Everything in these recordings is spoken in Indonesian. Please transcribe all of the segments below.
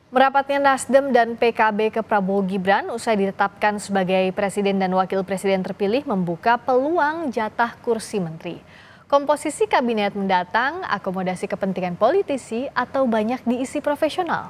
Merapatnya Nasdem dan PKB ke Prabowo Gibran usai ditetapkan sebagai presiden dan wakil presiden terpilih membuka peluang jatah kursi menteri. Komposisi kabinet mendatang, akomodasi kepentingan politisi atau banyak diisi profesional.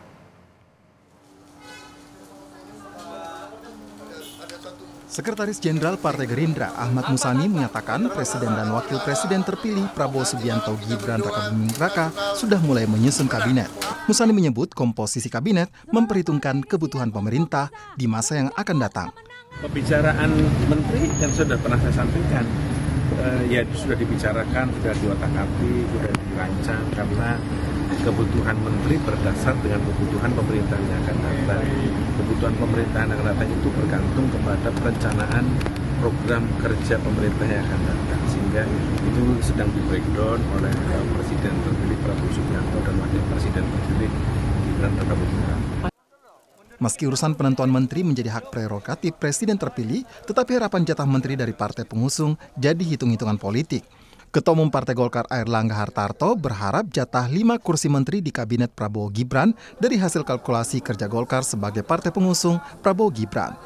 Sekretaris Jenderal Partai Gerindra Ahmad Muzani menyatakan Presiden dan Wakil Presiden terpilih Prabowo Subianto Gibran Rakabuming Raka sudah mulai menyusun kabinet. Muzani menyebut komposisi kabinet memperhitungkan kebutuhan pemerintah di masa yang akan datang. Pembicaraan menteri yang sudah pernah saya sampaikan, ya sudah dibicarakan, sudah diotak-atik, sudah dirancang karena kebutuhan menteri berdasar dengan kebutuhan pemerintahan yang akan datang. Kebutuhan pemerintahan yang akan datang itu bergantung kepada perencanaan program kerja pemerintah yang akan datang. Sehingga itu sedang di-breakdown oleh Presiden terpilih Prabowo Subianto dan Wakil Presiden terpilih Gibran Rakabuming Raka. Meski urusan penentuan menteri menjadi hak prerogatif Presiden terpilih, tetapi harapan jatah menteri dari partai pengusung jadi hitung-hitungan politik. Ketua Umum Partai Golkar Airlangga Hartarto berharap jatah 5 kursi menteri di Kabinet Prabowo Gibran dari hasil kalkulasi kerja Golkar sebagai partai pengusung Prabowo Gibran.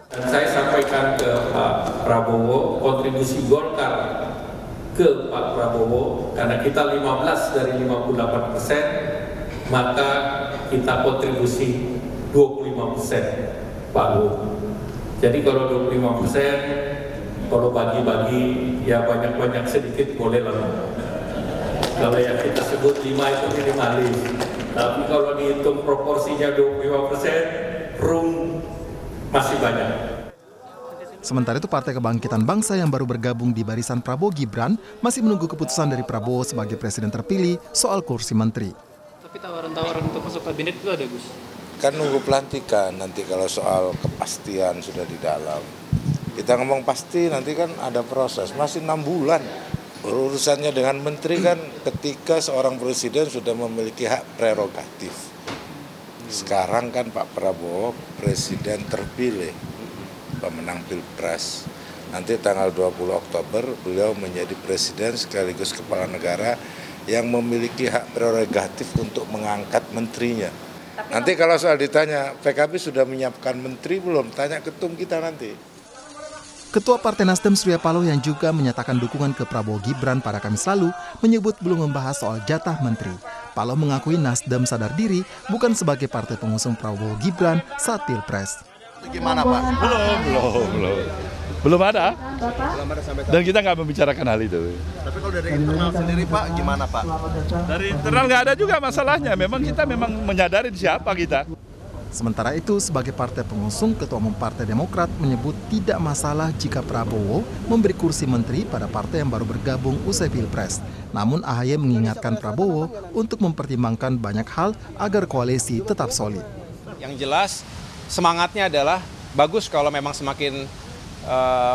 Dan saya sampaikan ke Pak Prabowo, kontribusi Golkar ke Pak Prabowo, karena kita 15 dari 58%, maka kita kontribusi 25%, Pak Bu. Jadi kalau 25%, kalau bagi-bagi ya banyak-banyak sedikit boleh lah. Kalau yang kita sebut 5 itu minimalis. Tapi kalau dihitung proporsinya 25%, room masih banyak. Sementara itu Partai Kebangkitan Bangsa yang baru bergabung di barisan Prabowo Gibran masih menunggu keputusan dari Prabowo sebagai presiden terpilih soal kursi menteri. Tapi tawaran-tawaran untuk masuk kabinet itu ada, Gus? Kan nunggu pelantikan, nanti kalau soal kepastian sudah di dalam. Kita ngomong pasti nanti kan ada proses, masih 6 bulan. Urusannya dengan menteri kan ketika seorang presiden sudah memiliki hak prerogatif. Sekarang kan Pak Prabowo presiden terpilih, pemenang Pilpres. Nanti tanggal 20 Oktober beliau menjadi presiden sekaligus kepala negara yang memiliki hak prerogatif untuk mengangkat menterinya. Nanti kalau soal ditanya, PKB sudah menyiapkan menteri belum? Tanya ketum kita nanti. Ketua Partai Nasdem Surya Paloh yang juga menyatakan dukungan ke Prabowo Gibran pada Kamis lalu menyebut belum membahas soal jatah menteri. Paloh mengakui Nasdem sadar diri bukan sebagai partai pengusung Prabowo Gibran saat Pilpres. Gimana Pak? Belum ada. Dan kita nggak membicarakan hal itu. Tapi kalau dari internal sendiri Pak, gimana Pak? Dari internal nggak ada juga masalahnya. Kita memang menyadari siapa kita. Sementara itu, sebagai partai pengusung, Ketua Umum Partai Demokrat menyebut tidak masalah jika Prabowo memberi kursi menteri pada partai yang baru bergabung usai Pilpres. Namun AHY mengingatkan Prabowo untuk mempertimbangkan banyak hal agar koalisi tetap solid. Yang jelas semangatnya adalah bagus kalau memang semakin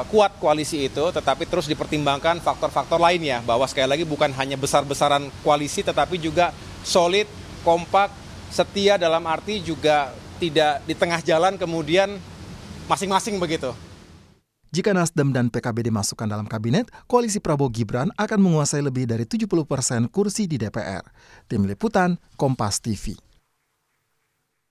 kuat koalisi itu, tetapi terus dipertimbangkan faktor-faktor lainnya. Bahwa sekali lagi bukan hanya besar-besaran koalisi, tetapi juga solid, kompak, setia dalam arti juga tidak di tengah jalan kemudian masing-masing begitu. Jika Nasdem dan PKB dimasukkan dalam kabinet, koalisi Prabowo Gibran akan menguasai lebih dari 70% kursi di DPR. Tim Liputan, Kompas TV.